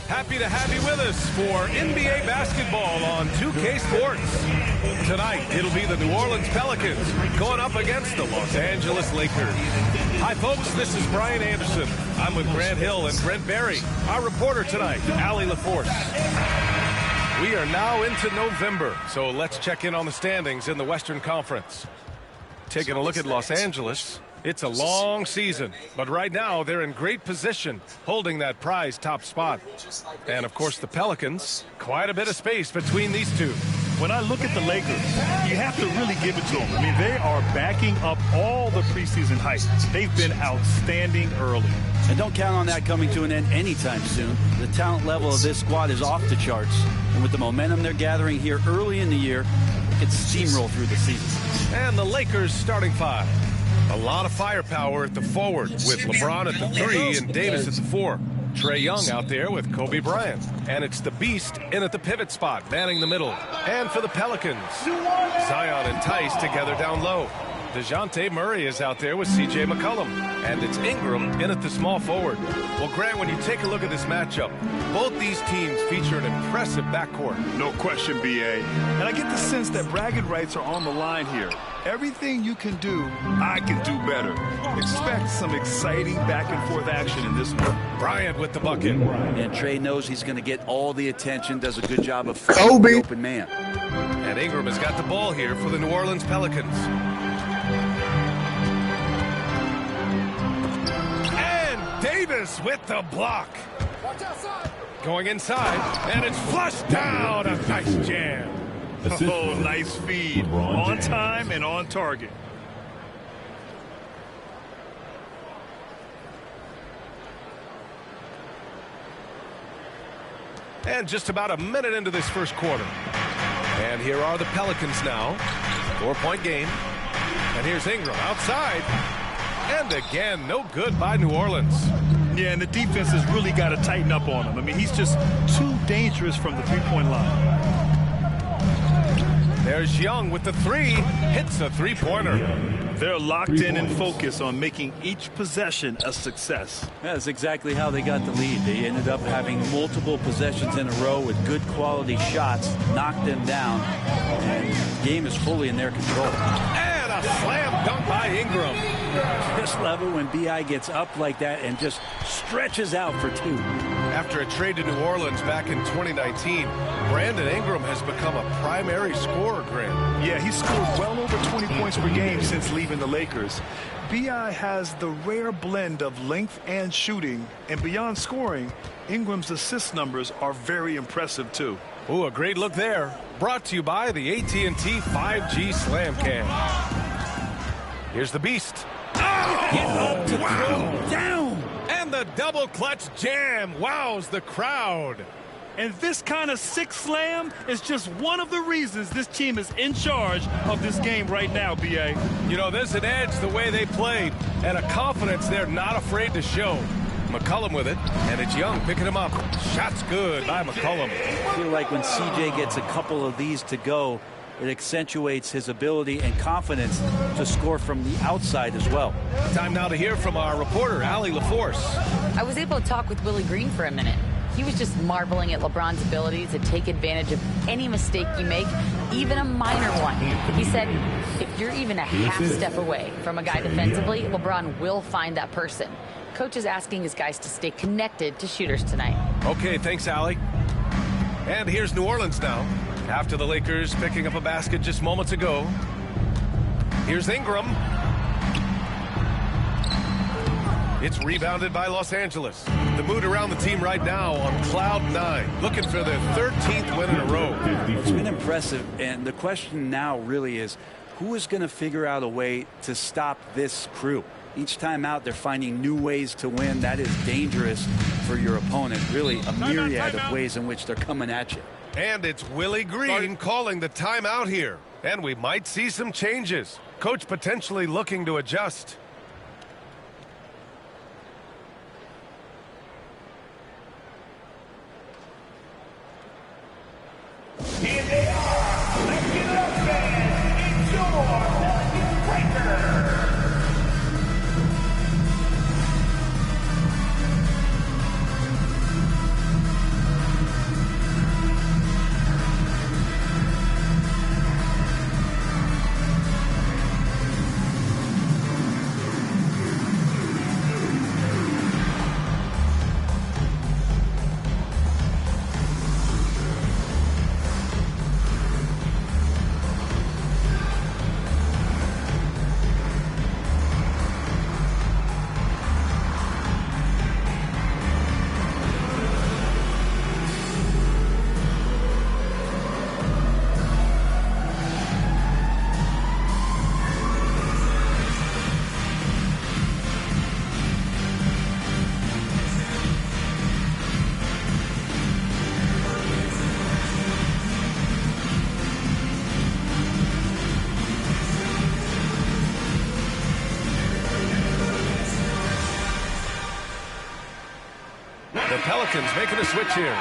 Happy to have you with us for NBA basketball on 2K Sports. Tonight, it'll be the New Orleans Pelicans going up against the Los Angeles Lakers. Hi, folks. This is Brian Anderson. I'm with Grant Hill and Brent Berry. Our reporter tonight, Allie LaForce. We are now into November, so let's check in on the standings in the Western Conference. Taking a look at Los Angeles. It's a long season, but right now they're in great position, holding that prize top spot. And, of course, the Pelicans, quite a bit of space between these two. When I look at the Lakers, you have to really give it to them. I mean, they are backing up all the preseason hype. They've been outstanding early. And don't count on that coming to an end anytime soon. The talent level of this squad is off the charts. And with the momentum they're gathering here early in the year, it could steamroll through the season. And the Lakers starting five. A lot of firepower at the forward with LeBron at the 3 and Davis at the 4. Trae Young out there with Kobe Bryant. And it's the Beast in at the pivot spot, manning the middle. And for the Pelicans, Zion and Tice together down low. DeJounte Murray is out there with C.J. McCollum. And it's Ingram in at the small forward. Well, Grant, when you take a look at this matchup, both these teams feature an impressive backcourt. No question, B.A. And I get the sense that bragging rights are on the line here. Everything you can do, I can do better. Expect some exciting back-and-forth action in this one. Bryant with the bucket. And Trae knows he's going to get all the attention, does a good job of finding the open man. And Ingram has got the ball here for the New Orleans Pelicans. And Davis with the block. Going inside, and it's flushed down. A nice jam. Oh, nice feed. On time and on target. And just about a minute into this first quarter. And here are the Pelicans now. 4-point game. And here's Ingram outside. And again, no good by New Orleans. Yeah, and the defense has really got to tighten up on him. I mean, he's just too dangerous from the three-point line. There's Young with the 3. Hits a three-pointer. They're locked in and focused on making each possession a success. That's exactly how they got the lead. They ended up having multiple possessions in a row with good quality shots, knocked them down, and the game is fully in their control. And a slam dunk by Ingram. This level when B.I. gets up like that and just stretches out for 2. After a trade to New Orleans back in 2019, Brandon Ingram has become a primary scorer, Grant. Yeah, he's scored well over 20 points per game since leaving the Lakers. B.I. has the rare blend of length and shooting, and beyond scoring, Ingram's assist numbers are very impressive, too. Ooh, a great look there. Brought to you by the AT&T 5G Slam Cam. Here's the Beast. Oh, wow. Down. And the double clutch jam wows the crowd. And this kind of sick slam is just one of the reasons this team is in charge of this game right now, B.A. You know, there's an edge the way they played and a confidence they're not afraid to show. McCollum with it, and it's Young picking him up. Shot's good by McCollum. I feel like when C.J. gets a couple of these to go, it accentuates his ability and confidence to score from the outside as well. Time now to hear from our reporter, Allie LaForce. I was able to talk with Willie Green for a minute. He was just marveling at LeBron's ability to take advantage of any mistake you make, even a minor one. He said, if you're even a half step away from a guy defensively, LeBron will find that person. Coach is asking his guys to stay connected to shooters tonight. Okay, thanks, Allie. And here's New Orleans now. After the Lakers picking up a basket just moments ago. Here's Ingram. It's rebounded by Los Angeles. The mood around the team right now on cloud 9, looking for their 13th win in a row. It's been impressive, and the question now really is, who is going to figure out a way to stop this crew? Each time out, they're finding new ways to win. That is dangerous for your opponent. Really a myriad of ways in which they're coming at you. And it's Willie Green calling the timeout here. And we might see some changes. Coach potentially looking to adjust. Here they are. Let's give it up, fans. It's your Breaker. The Pelicans making a switch here.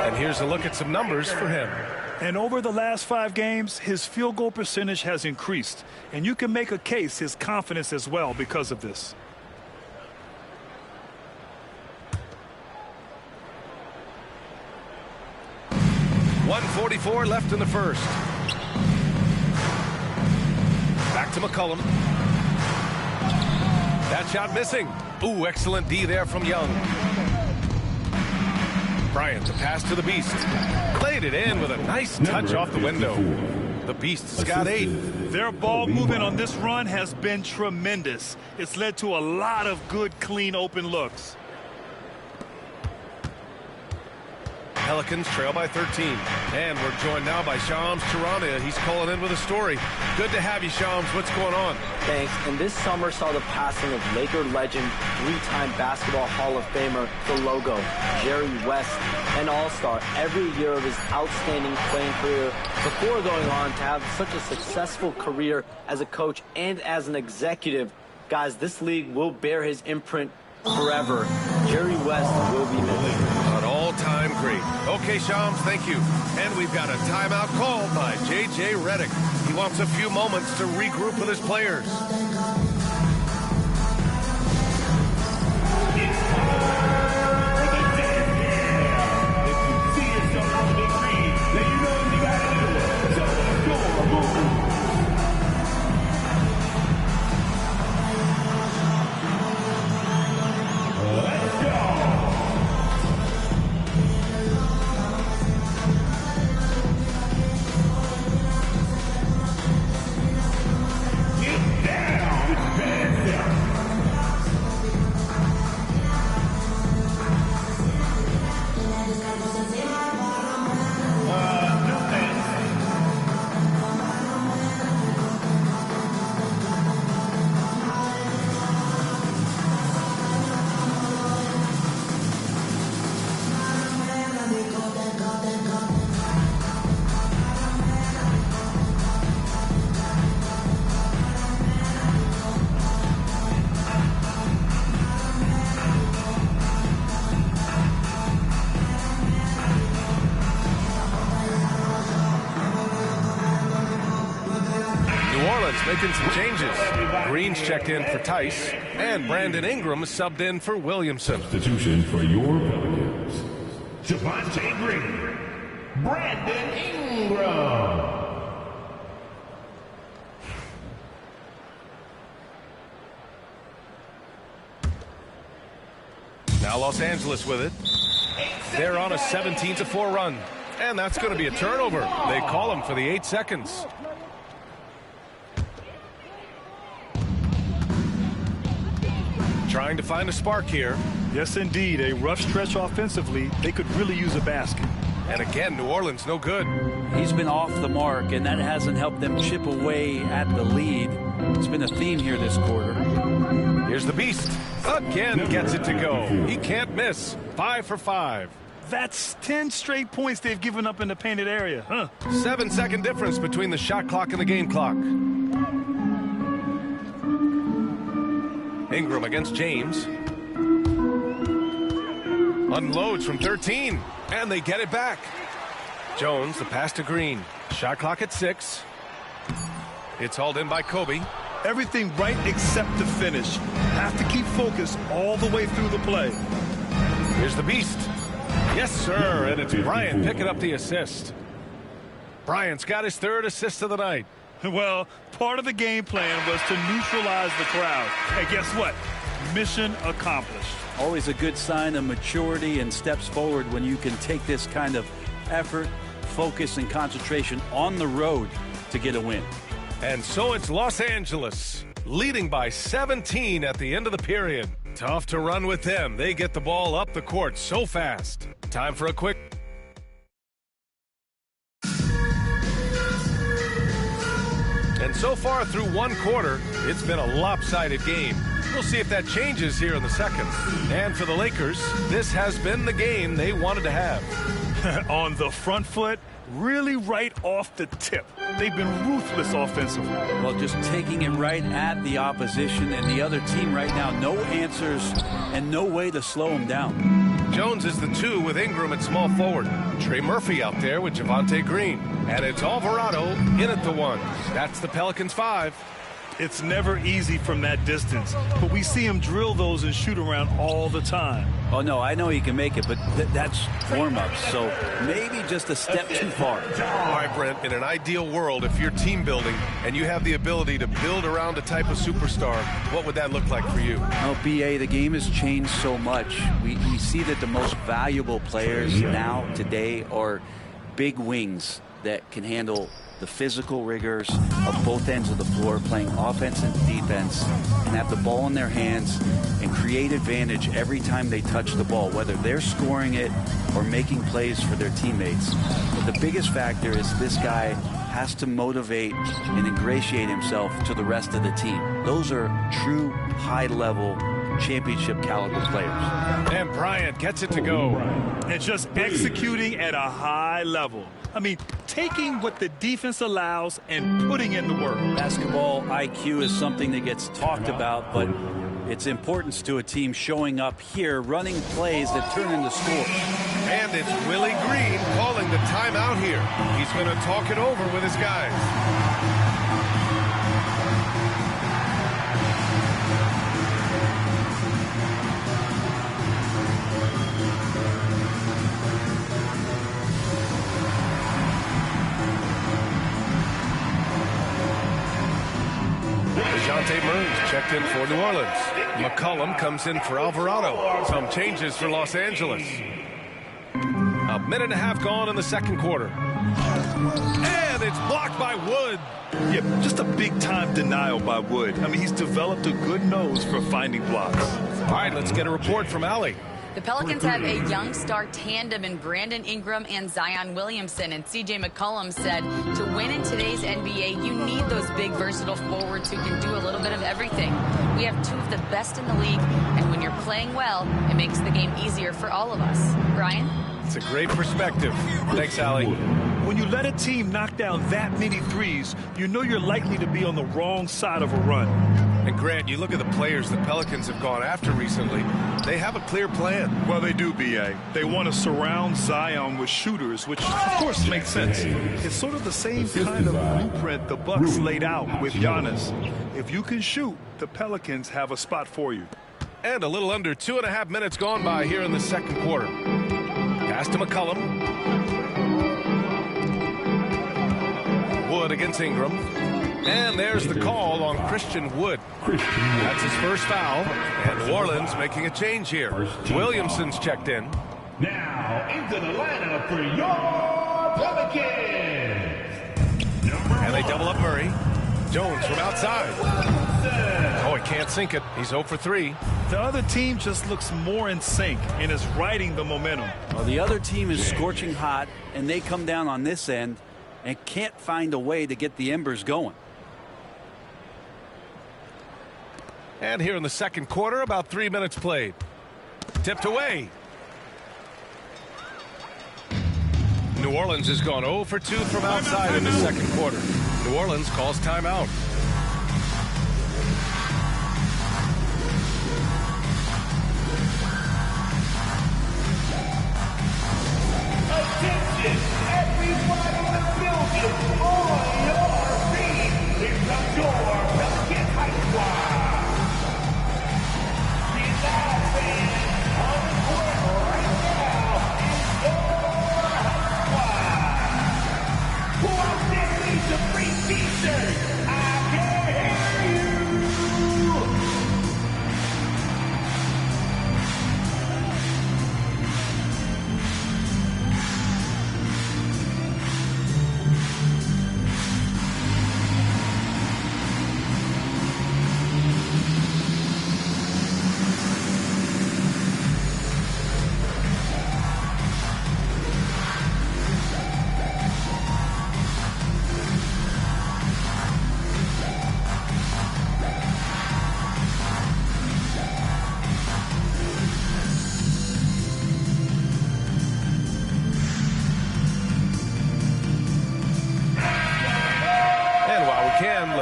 And here's a look at some numbers for him. And over the last 5 games, his field goal percentage has increased. And you can make a case his confidence as well because of this. .144 left in the first. Back to McCollum. That shot missing. Ooh, excellent D there from Young. Bryant, the pass to the Beast. Played it in with a nice touch off the window. The Beast's got 8. Their ball movement on this run has been tremendous. It's led to a lot of good, clean, open looks. Pelicans trail by 13. And we're joined now by Shams Charania. He's calling in with a story. Good to have you, Shams. What's going on? Thanks. And this summer saw the passing of Laker legend, 3-time Basketball Hall of Famer, the logo, Jerry West, an all-star every year of his outstanding playing career before going on to have such a successful career as a coach and as an executive. Guys, this league will bear his imprint forever. Jerry West will be missed. An all-time great. Okay, Shams, thank you. And we've got a timeout called by J.J. Redick. He wants a few moments to regroup with his players. Making some changes. Green's checked in for Tice, and Brandon Ingram subbed in for Williamson. Substitution for your Pelicans. Javonte Green, Brandon Ingram. Now Los Angeles with it. They're on a 17-4 run, and that's going to be a turnover. They call him for the 8 seconds. Trying to find a spark here. Yes, indeed. A rough stretch offensively. They could really use a basket. And again, New Orleans no good. He's been off the mark, and that hasn't helped them chip away at the lead. It's been a theme here this quarter. Here's the Beast. Again gets it to go. He can't miss. 5 for 5. That's 10 straight points they've given up in the painted area. 7-second difference between the shot clock and the game clock. Ingram against James. Unloads from 13, and they get it back. Jones, the pass to Green. Shot clock at 6. It's hauled in by Kobe. Everything right except the finish. Have to keep focus all the way through the play. Here's the Beast. Yes, sir, and it's Bryant picking up the assist. Bryant's got his 3rd assist of the night. Well, part of the game plan was to neutralize the crowd. And guess what? Mission accomplished. Always a good sign of maturity and steps forward when you can take this kind of effort, focus, and concentration on the road to get a win. And so it's Los Angeles, leading by 17 at the end of the period. Tough to run with them. They get the ball up the court so fast. Time for a quick... And so far through one quarter, it's been a lopsided game. We'll see if that changes here in the second. And for the Lakers, this has been the game they wanted to have. On the front foot, really right off the tip. They've been ruthless offensively. Well, just taking it right at the opposition and the other team right now. No answers and no way to slow them down. Jones is the 2 with Ingram at small forward. Trey Murphy out there with Javonte Green. And it's Alvarado in at the 1. That's the Pelicans 5. It's never easy from that distance, but we see him drill those and shoot around all the time. Oh, no, I know he can make it, but that's warm-ups, so maybe just a step too far. All right, Brent, in an ideal world, if you're team building and you have the ability to build around a type of superstar, what would that look like for you? Well, B.A., the game has changed so much. We see that the most valuable players now, today, are big wings that can handle the physical rigors of both ends of the floor, playing offense and defense, and have the ball in their hands and create advantage every time they touch the ball, whether they're scoring it or making plays for their teammates. But the biggest factor is this guy has to motivate and ingratiate himself to the rest of the team. Those are true high-level championship caliber players. And Bryant gets it to go. And just executing at a high level. I mean, taking what the defense allows and putting in the work. Basketball IQ is something that gets talked about, but its importance to a team showing up here, running plays that turn into scores. And it's Willie Green calling the timeout here. He's going to talk it over with his guys. DeJounte Murray's checked in for New Orleans. McCollum comes in for Alvarado. Some changes for Los Angeles. A minute and a half gone in the second quarter. And it's blocked by Wood. Yeah, just a big-time denial by Wood. I mean, he's developed a good nose for finding blocks. All right, let's get a report from Allie. The Pelicans have a young star tandem in Brandon Ingram and Zion Williamson. And C.J. McCollum said to win in today's NBA, you need those big, versatile forwards who can do a little bit of everything. We have 2 of the best in the league, and when you're playing well, it makes the game easier for all of us. Brian? It's a great perspective. Thanks, Allie. When you let a team knock down that many threes, you know you're likely to be on the wrong side of a run. And Grant, you look at the players the Pelicans have gone after recently, they have a clear plan. Well, they do, B.A. They want to surround Zion with shooters, which of course makes sense. It's sort of the same kind of blueprint the Bucks laid out with Giannis. If you can shoot, the Pelicans have a spot for you. And a little under 2.5 minutes gone by here in the second quarter. Pass to McCollum. Wood against Ingram. And there's the call on Christian Wood. That's his first foul. And New Orleans making a change here. Williamson's checked in. Now into the lineup for your Pelicans. And they double up Murray. Jones from outside. Oh, he can't sink it. He's 0 for 3. The other team just looks more in sync and is riding the momentum. Well, the other team is scorching hot, and they come down on this end and can't find a way to get the embers going. And here in the second quarter, about 3 minutes played. Tipped away. New Orleans has gone 0 for 2 from outside in the second quarter. New Orleans calls timeout. Attention, everybody in the building, on your feet. Here comes your Pelican High Squad. The last fan on the court right now is your High Squad. Who outstanding the free t-shirt? I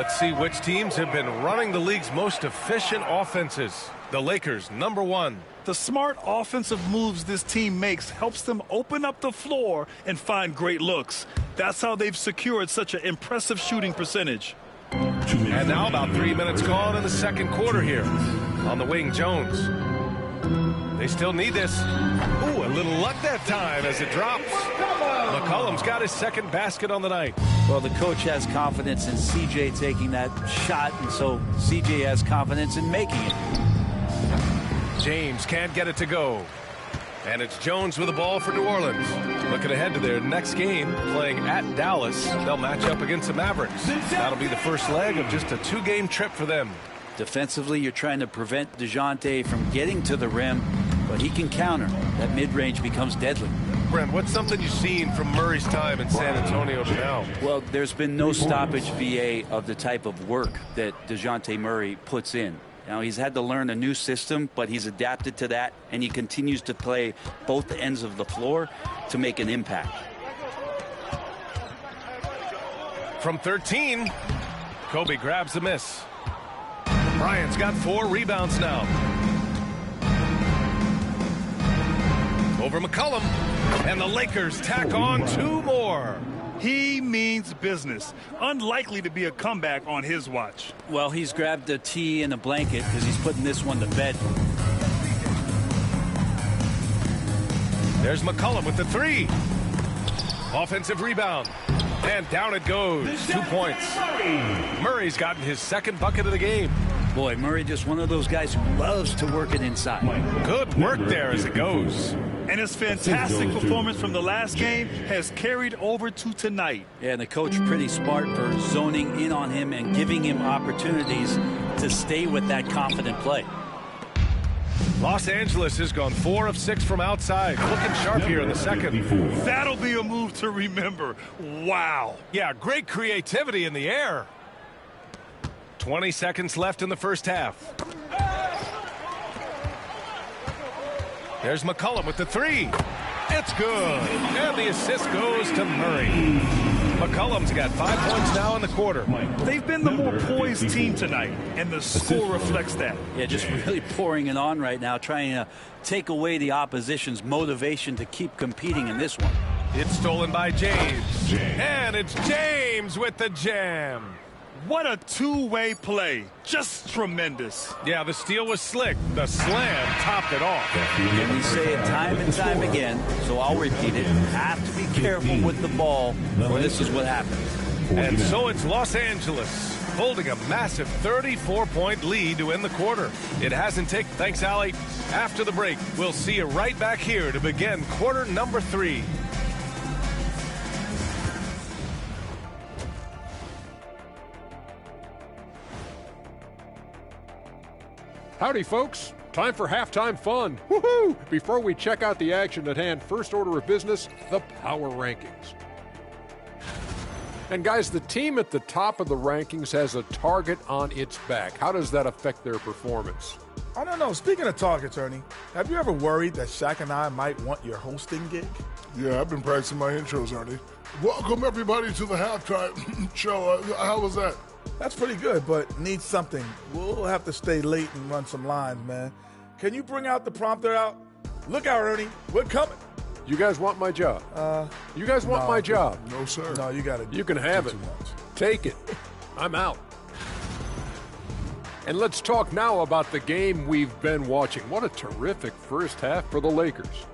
Let's see which teams have been running the league's most efficient offenses. The Lakers, number 1. The smart offensive moves this team makes helps them open up the floor and find great looks. That's how they've secured such an impressive shooting percentage. And now about 3 minutes gone in the second quarter here. On the wing, Jones. They still need this. Ooh, a little luck that time as it drops. McCollum's got his second basket on the night. Well, the coach has confidence in CJ taking that shot, and so CJ has confidence in making it. James can't get it to go. And it's Jones with the ball for New Orleans. Looking ahead to their next game, playing at Dallas. They'll match up against the Mavericks. That'll be the first leg of just a 2-game trip for them. Defensively, you're trying to prevent DeJounte from getting to the rim, but he can counter. That mid-range becomes deadly. Brent, what's something you've seen from Murray's time in San Antonio to now? Well, there's been no stoppage VA of the type of work that DeJounte Murray puts in. Now, he's had to learn a new system, but he's adapted to that, and he continues to play both ends of the floor to make an impact. From 13, Kobe grabs a miss. Bryant's got 4 rebounds now. Over McCollum, and the Lakers tack on 2 more. He means business. Unlikely to be a comeback on his watch. Well, he's grabbed a tee and a blanket because he's putting this one to bed. There's McCollum with the 3. Offensive rebound. And down it goes. 2 points. Murray's gotten his second bucket of the game. Boy, Murray just one of those guys who loves to work it inside. Good work there as it goes. And his fantastic performance from the last game has carried over to tonight. Yeah, and the coach pretty smart for zoning in on him and giving him opportunities to stay with that confident play. Los Angeles has gone 4 of 6 from outside. Looking sharp here in the second. That'll be a move to remember. Wow. Yeah, great creativity in the air. 20 seconds left in the first half. There's McCollum with the 3. It's good. And the assist goes to Murray. McCollum's got 5 points now in the quarter. They've been the more poised team tonight, and the score reflects that. Yeah, just really pouring it on right now, trying to take away the opposition's motivation to keep competing in this one. It's stolen by James. And it's James with the jam. What a two-way play. Just tremendous. Yeah, the steal was slick. The slam topped it off. And we say it time and time again, so I'll repeat it. You have to be careful with the ball, or this is what happens. And so it's Los Angeles holding a massive 34-point lead to end the quarter. It hasn't taken. Thanks, Allie. After the break, we'll see you right back here to begin quarter number 3. Howdy, folks. Time for halftime fun. Woohoo! Before we check out the action at hand, first order of business, the power rankings. And guys, the team at the top of the rankings has a target on its back. How does that affect their performance? I don't know. Speaking of targets, Ernie, have you ever worried that Shaq and I might want your hosting gig? Yeah, I've been practicing my intros, Ernie. Welcome, everybody, to the halftime show. How was that? That's pretty good, but needs something. We'll have to stay late and run some lines, man. Can you bring out the prompter out? Look out, Ernie. We're coming. You guys want my job? You guys want my job? No, sir. No, you got it. You can have it. Take it. I'm out. And let's talk now about the game we've been watching. What a terrific first half for the Lakers.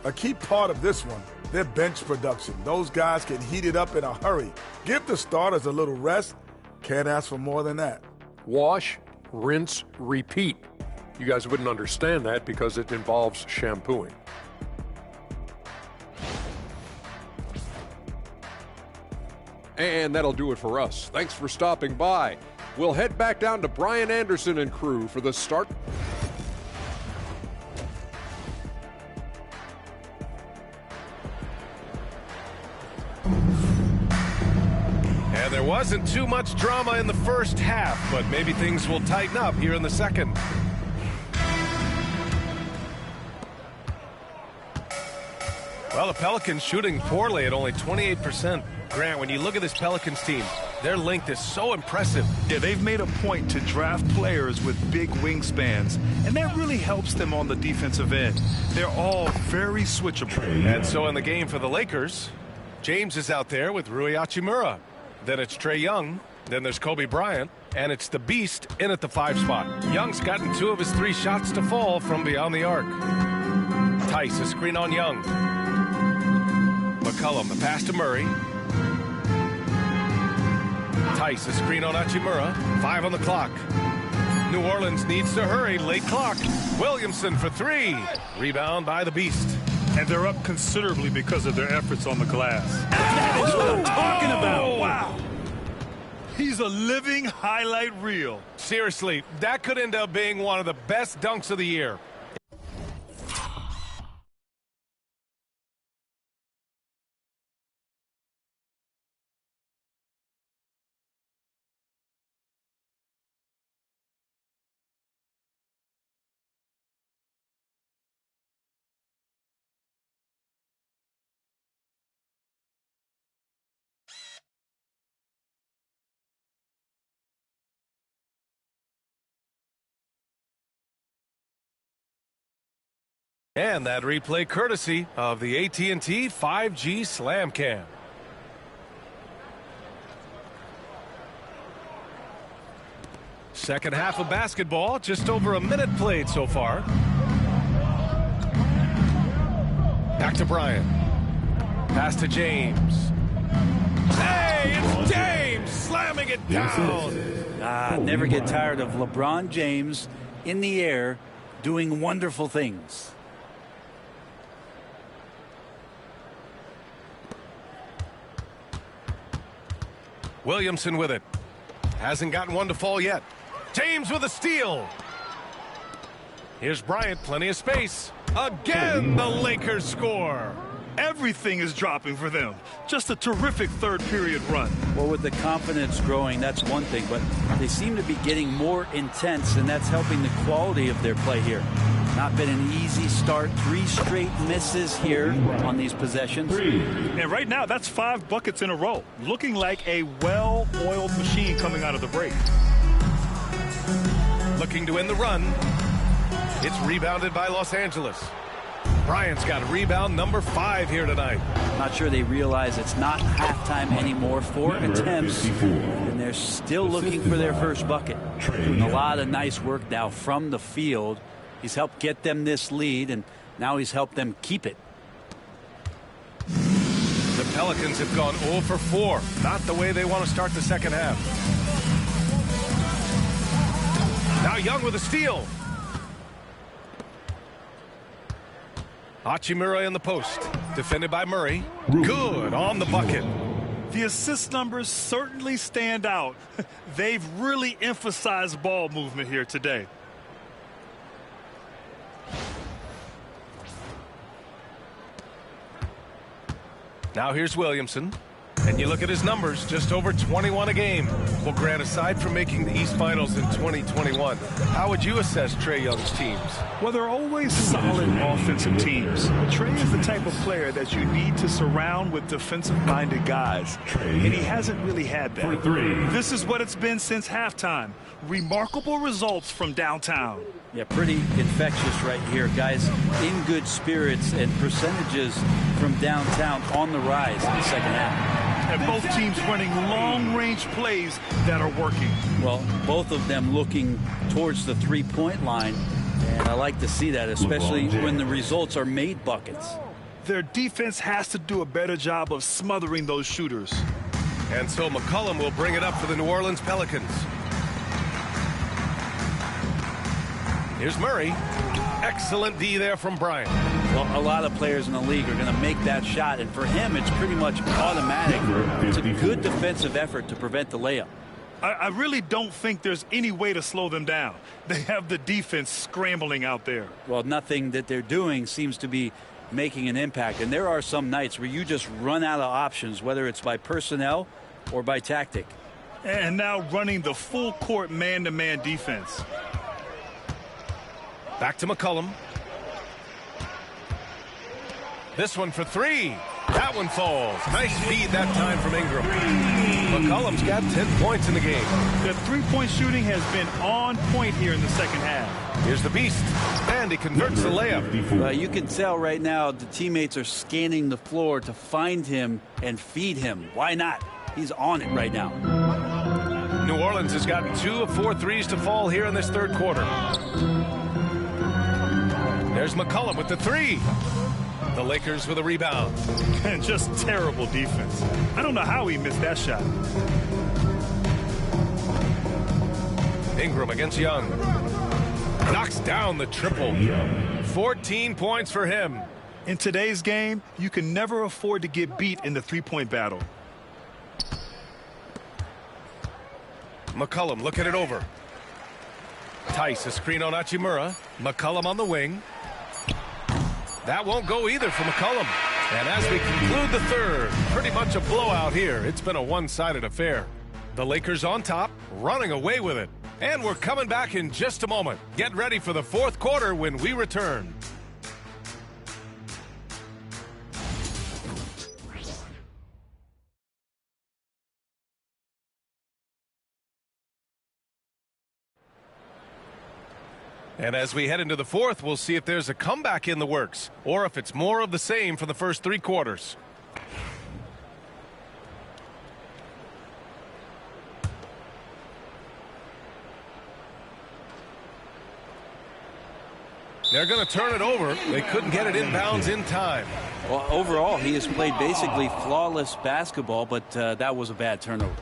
A key part of this one, their bench production. Those guys can heat it up in a hurry. Give the starters a little rest. Can't ask for more than that. Wash, rinse, repeat. You guys wouldn't understand that because it involves shampooing. And that'll do it for us. Thanks for stopping by. We'll head back down to Brian Anderson and crew for the start. And there wasn't too much drama in the first half, but maybe things will tighten up here in the second. Well, the Pelicans shooting poorly at only 28%. Grant, when you look at this Pelicans team, Their length is so impressive. Yeah, they've made a point to draft players with big wingspans, and that really helps them on the defensive end. They're all very switchable. And so in the game for the Lakers, James is out there with Rui Hachimura. Then it's Trae Young. Then there's Kobe Bryant. And it's the Beast in at the 5 spot. Young's gotten 2 of his 3 shots to fall from beyond the arc. Tice, a screen on Young. McCollum, the pass to Murray. Tice, a screen on Hachimura. 5 on the clock. New Orleans needs to hurry. Late clock. Williamson for 3. Rebound by the Beast. And they're up considerably because of their efforts on the glass. That is what I'm talking about. Wow. He's a living highlight reel. Seriously, that could end up being one of the best dunks of the year. And that replay courtesy of the AT&T 5G Slam Cam. Second half of basketball, just over a minute played so far. Back to Bryant. Pass to James. Hey, it's James slamming it down. Never get tired of LeBron James in the air doing wonderful things. Williamson with it. Hasn't gotten one to fall yet. James with a steal. Here's Bryant, plenty of space. Again, the Lakers score. Everything is dropping for them. Just a terrific third period run. Well, with the confidence growing, that's one thing, but they seem to be getting more intense, and that's helping the quality of their play here. Not been an easy start. 3 straight misses here on these possessions. And right now, that's 5 buckets in a row. Looking like a well-oiled machine coming out of the break. Looking to end the run. It's rebounded by Los Angeles. Bryant's got rebound number 5 here tonight. Not sure they realize it's not halftime anymore. 4 attempts, and they're still looking for their first bucket. Doing a lot of nice work now from the field. He's helped get them this lead, and now he's helped them keep it. The Pelicans have gone 0 for 4. Not the way they want to start the second half. Now Young with a steal. Hachimura in the post. Defended by Murray. Good on the bucket. The assist numbers certainly stand out. They've really emphasized ball movement here today. Now here's Williamson. And you look at his numbers, just over 21 a game. Well, Grant, aside from making the East Finals in 2021, how would you assess Trae Young's teams? Well, they're always solid offensive teams. Trae is the type of player that you need to surround with defensive-minded guys, and he hasn't really had that. This is what it's been since halftime. Remarkable results from downtown. Yeah, pretty infectious right here. Guys in good spirits, and percentages from downtown on the rise in the second half. And both teams running long-range plays that are working. Well, both of them looking towards the three-point line, and I like to see that, especially when the results are made buckets. Their defense has to do a better job of smothering those shooters. And so McCollum will bring it up for the New Orleans Pelicans. Here's Murray. Excellent D there from Bryant. Well, a lot of players in the league are going to make that shot, and for him, it's pretty much automatic. It's a good defensive effort to prevent the layup. I really don't think there's any way to slow them down. They have the defense scrambling out there. Well, nothing that they're doing seems to be making an impact, and there are some nights where you just run out of options, whether it's by personnel or by tactic. And now running the full court man-to-man defense. Back to McCollum. This one for 3. That one falls. Nice feed that time from Ingram. McCollum's got 10 points in the game. The three-point shooting has been on point here in the second half. Here's the Beast, and he converts the layup. You can tell right now the teammates are scanning the floor to find him and feed him. Why not? He's on it right now. New Orleans has gotten 2 of 4 threes to fall here in this third quarter. There's McCollum with the 3. The Lakers with a rebound. And just terrible defense. I don't know how he missed that shot. Ingram against Young. Knocks down the triple. 14 points for him. In today's game, you can never afford to get beat in the three-point battle. McCollum looking it over. Tice a screen on Hachimura. McCollum on the wing. That won't go either for McCollum. And as we conclude the third, pretty much a blowout here. It's been a one-sided affair. The Lakers on top, running away with it. And we're coming back in just a moment. Get ready for the fourth quarter when we return. And as we head into the fourth, we'll see if there's a comeback in the works or if it's more of the same for the first 3 quarters. They're going to turn it over. They couldn't get it inbounds in time. Well, overall, he has played basically flawless basketball, but that was a bad turnover.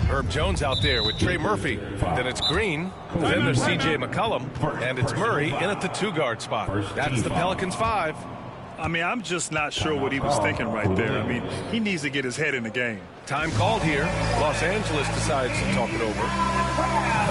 Herb Jones out there with Trey Murphy. Then it's Green. Then there's C.J. McCollum. And it's Murray in at the 2-guard spot. That's the Pelicans 5. I mean, I'm just not sure what he was thinking right there. I mean, he needs to get his head in the game. Time called here. Los Angeles decides to talk it over.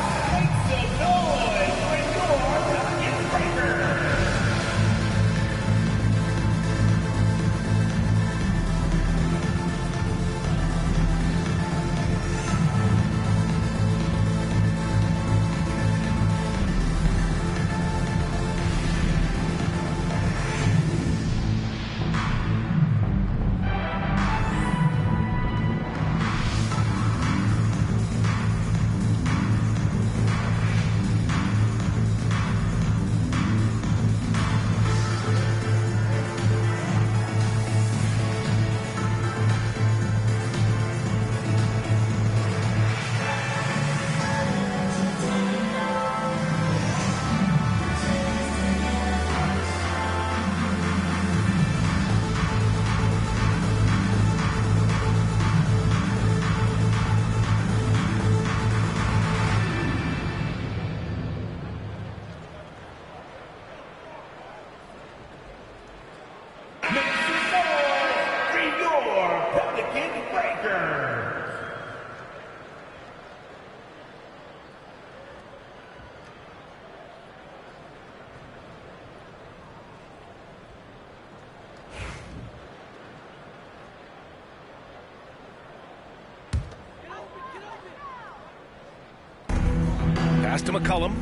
Pass to McCollum.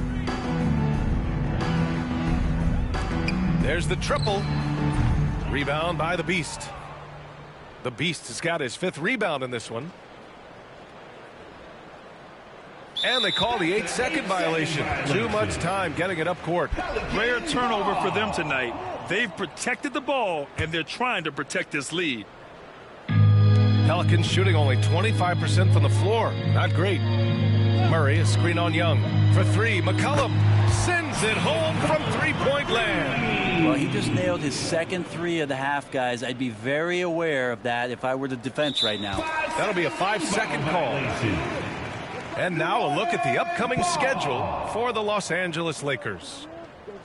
There's the triple. Rebound by the Beast. The Beast has got his 5th rebound in this one. And they call the 8-second violation. Too much time getting it up court. Rare turnover for them tonight. They've protected the ball, and they're trying to protect this lead. Pelicans shooting only 25% from the floor. Not great. Murray, a screen on Young. For 3, McCollum sends it home from three-point land. Well, he just nailed his 2nd 3 of the half, guys. I'd be very aware of that if I were the defense right now. That'll be a 5-second call. And now a look at the upcoming schedule for the Los Angeles Lakers.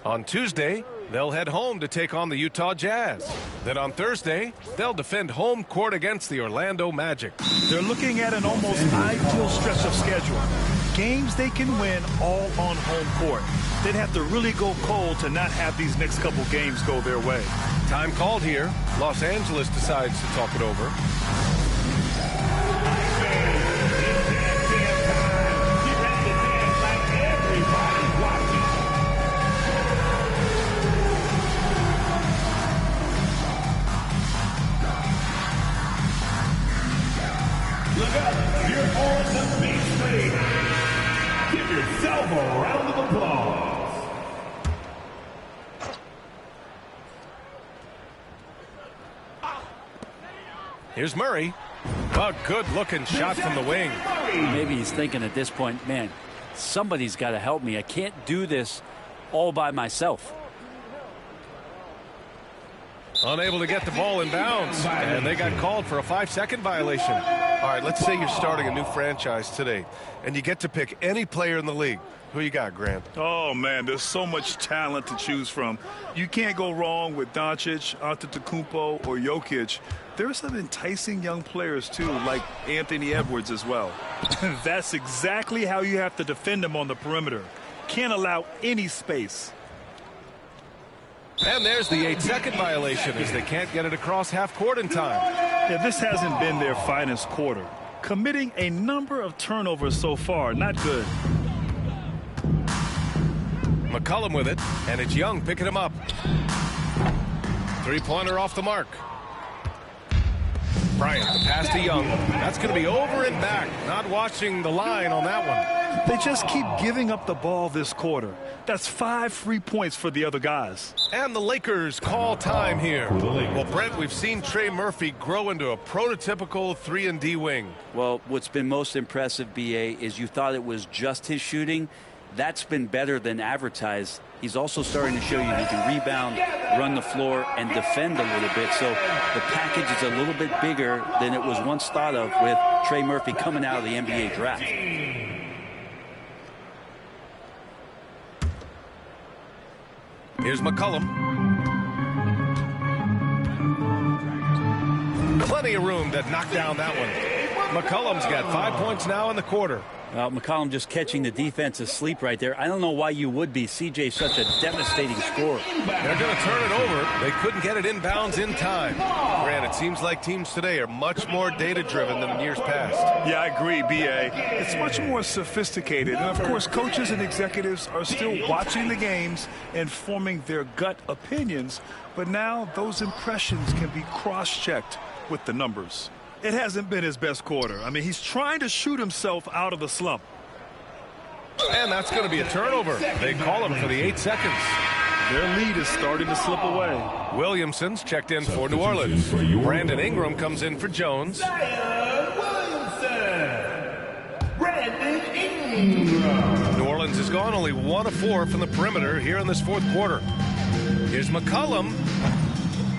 On Tuesday, they'll head home to take on the Utah Jazz. Then on Thursday, they'll defend home court against the Orlando Magic. They're looking at an almost ideal stretch of schedule. Games they can win all on home court. They'd have to really go cold to not have these next couple games go their way. Time called here. Los Angeles decides to talk it over. Here's Murray. A good-looking shot from the wing. Maybe he's thinking at this point, man, somebody's got to help me. I can't do this all by myself. Unable to get the ball in bounds, and they got called for a 5-second violation. All right, let's say you're starting a new franchise today, and you get to pick any player in the league. Who you got, Grant? Oh, man, there's so much talent to choose from. You can't go wrong with Doncic, Antetokounmpo, or Jokic. There's some enticing young players, too, like Anthony Edwards as well. That's exactly how you have to defend them on the perimeter. Can't allow any space. And there's the 8-second violation as they can't get it across half court in time. Yeah, this hasn't been their finest quarter. Committing a number of turnovers so far, not good. McCollum with it, and it's Young picking him up. Three-pointer off the mark. Bryant, the pass to Young. That's going to be over and back. Not watching the line on that one. They just keep giving up the ball this quarter. That's 5 free points for the other guys. And the Lakers call time here. Well, Brent, we've seen Trey Murphy grow into a prototypical 3-and-D wing. Well, what's been most impressive, B.A., is you thought it was just his shooting. That's been better than advertised. He's also starting to show you he can rebound, run the floor, and defend a little bit. So the package is a little bit bigger than it was once thought of with Trey Murphy coming out of the NBA draft. Here's McCollum. Plenty of room to knock down that one. McCollum's got 5 points now in the quarter. Well, McCollum just catching the defense asleep right there. I don't know why you would be. CJ's such a devastating scorer. They're going to turn it over. They couldn't get it inbounds in time. Grant, it seems like teams today are much more data-driven than in years past. Yeah, I agree, B.A. It's much more sophisticated. And, of course, coaches and executives are still watching the games and forming their gut opinions. But now those impressions can be cross-checked with the numbers. It hasn't been his best quarter. I mean, he's trying to shoot himself out of the slump. And that's going to be a turnover. They call him for the 8 seconds. Their lead is starting to slip away. Williamson's checked in for New Orleans. Brandon Ingram comes in for Jones. New Orleans has gone only 1 of 4 from the perimeter here in this fourth quarter. Here's McCollum.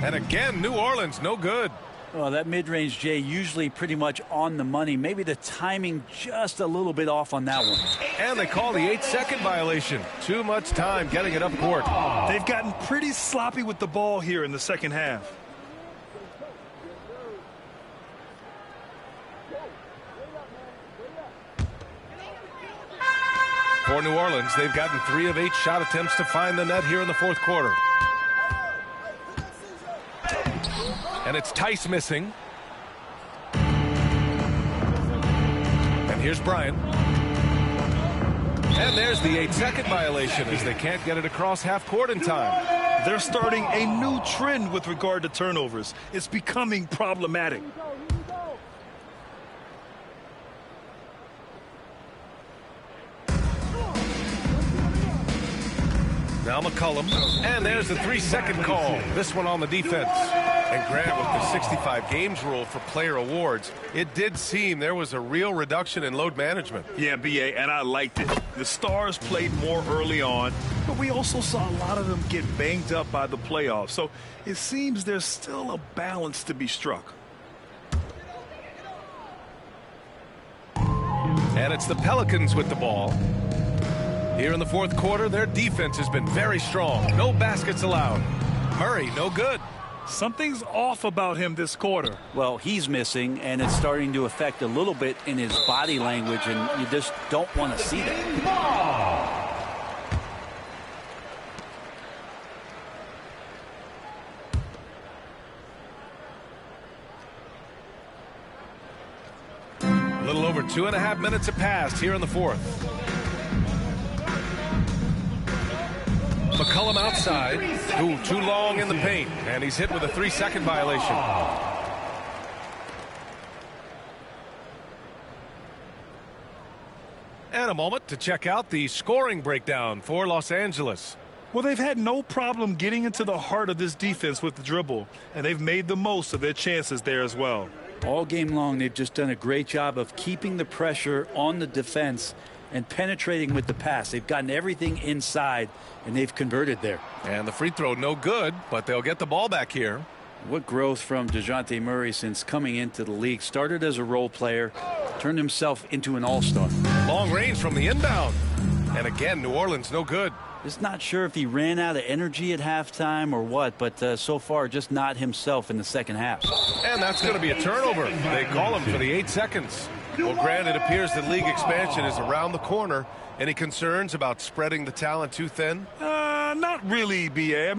And again, New Orleans, no good. Well, that mid-range, Jay, usually pretty much on the money. Maybe the timing just a little bit off on that one. And they call the 8-second violation. Too much time getting it up court. They've gotten pretty sloppy with the ball here in the second half. For New Orleans, they've gotten 3 of 8 shot attempts to find the net here in the fourth quarter. And it's Tice missing. And here's Bryant. And there's the 8-second violation as they can't get it across half court in time. They're starting a new trend with regard to turnovers. It's becoming problematic. Now McCollum. And there's the 3-second call. This one on the defense. And Grant, with the 65 games rule for player awards, it did seem there was a real reduction in load management. Yeah, B.A., and I liked it. The Stars played more early on, but we also saw a lot of them get banged up by the playoffs. So it seems there's still a balance to be struck. And it's the Pelicans with the ball. Here in the fourth quarter, their defense has been very strong. No baskets allowed. Murray, no good. Something's off about him this quarter. Well, he's missing, and it's starting to affect a little bit in his body language, and you just don't want to see that. A little over 2.5 minutes have passed here in the fourth. McCollum outside. Ooh, too long in the paint. And he's hit with a 3-second violation. And a moment to check out the scoring breakdown for Los Angeles. Well, they've had no problem getting into the heart of this defense with the dribble, and they've made the most of their chances there as well. All game long, they've just done a great job of keeping the pressure on the defense and penetrating with the pass. They've gotten everything inside, and they've converted there. And the free throw no good, but they'll get the ball back here. What growth from DeJounte Murray since coming into the league. Started as a role player, turned himself into an all-star. Long range from the inbound. And again, New Orleans no good. Just not sure if he ran out of energy at halftime or what, but so far just not himself in the second half. And that's going to be a turnover. They call him for the 8 seconds. Well, Grant, it appears that league expansion is around the corner. Any concerns about spreading the talent too thin? Not really, B.A.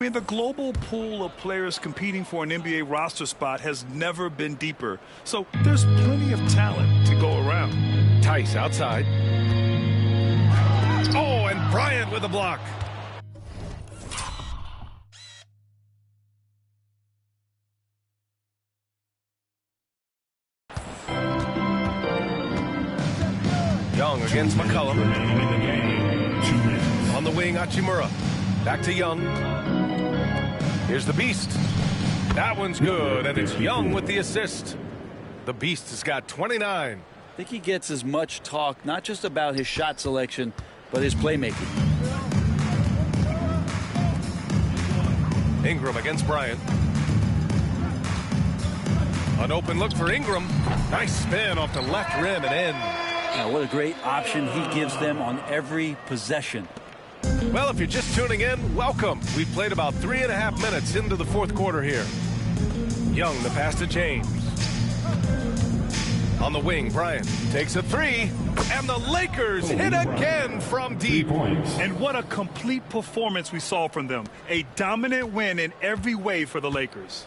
I mean, the global pool of players competing for an NBA roster spot has never been deeper. So there's plenty of talent to go around. Tice outside. Oh, and Bryant with the block. Young against McCollum. On the wing, Hachimura. Back to Young. Here's the Beast. That one's good, and it's Young with the assist. The Beast has got 29. I think he gets as much talk, not just about his shot selection, but his playmaking. Ingram against Bryant. An open look for Ingram. Nice spin off the left rim and in. Now, what a great option he gives them on every possession. Well, if you're just tuning in, welcome. We've played about 3.5 minutes into the fourth quarter here. Young, the pass to James. On the wing, Bryant takes a three, and the Lakers hit again from deep. And what a complete performance we saw from them. A dominant win in every way for the Lakers.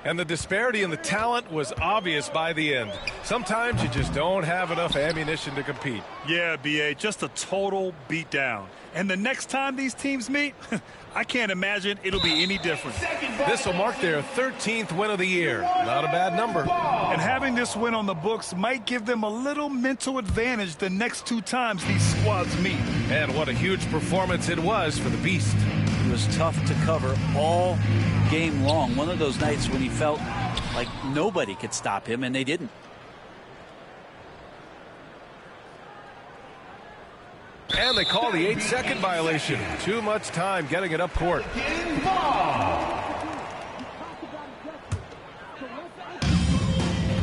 And the disparity in the talent was obvious by the end. Sometimes you just don't have enough ammunition to compete. Yeah, B.A., just a total beatdown. And the next time these teams meet, I can't imagine it'll be any different. This will mark their 13th win of the year. Not a bad number. And having this win on the books might give them a little mental advantage the next 2 times these squads meet. And what a huge performance it was for the Beast. It was tough to cover all game long. One of those nights when he felt like nobody could stop him, and they didn't. And they call the 8-second violation. Too much time getting it up court.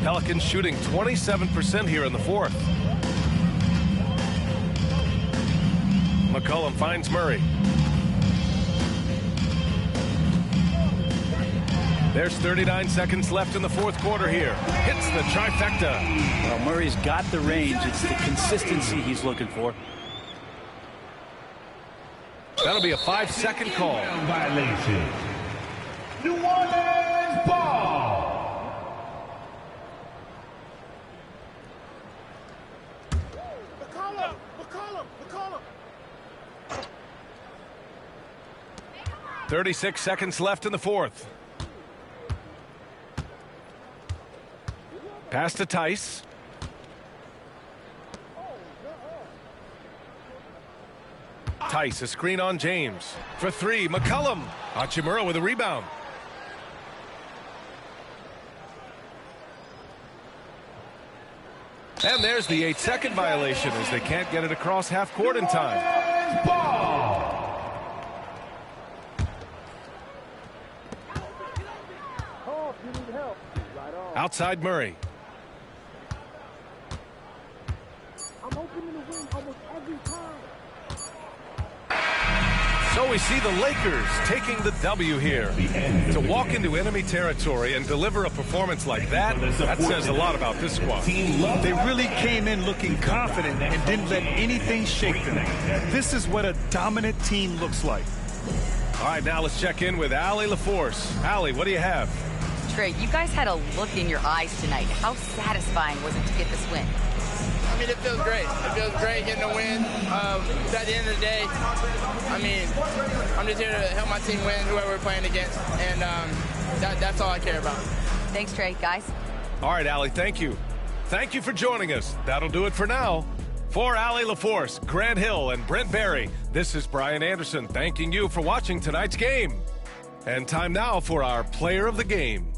Pelicans shooting 27% here in the fourth. McCollum finds Murray. There's 39 seconds left in the fourth quarter here. Hits the trifecta. Well, Murray's got the range. It's the consistency he's looking for. That'll be a 5-second call. Violation. New Orleans ball. McCollum. 36 seconds left in the fourth. Pass to Tice. Tice, a screen on James. For three, McCollum. Hachimura with a rebound. And there's the 8-second violation as they can't get it across half court in time. Outside Murray. So we see the Lakers taking the W here. To walk into enemy territory and deliver a performance like that, that says a lot about this squad. They really came in looking confident and didn't let anything shake them. This is what a dominant team looks like. All right, now let's check in with Allie LaForce. Allie, what do you have? Trey, you guys had a look in your eyes tonight. How satisfying was it to get this win? I mean, it feels great. It feels great getting a win. At the end of the day, I mean, I'm just here to help my team win, whoever we're playing against, and that's all I care about. Thanks, Trey. Guys? All right, Allie, thank you. Thank you for joining us. That'll do it for now. For Allie LaForce, Grant Hill, and Brent Barry, this is Brian Anderson thanking you for watching tonight's game. And time now for our player of the game.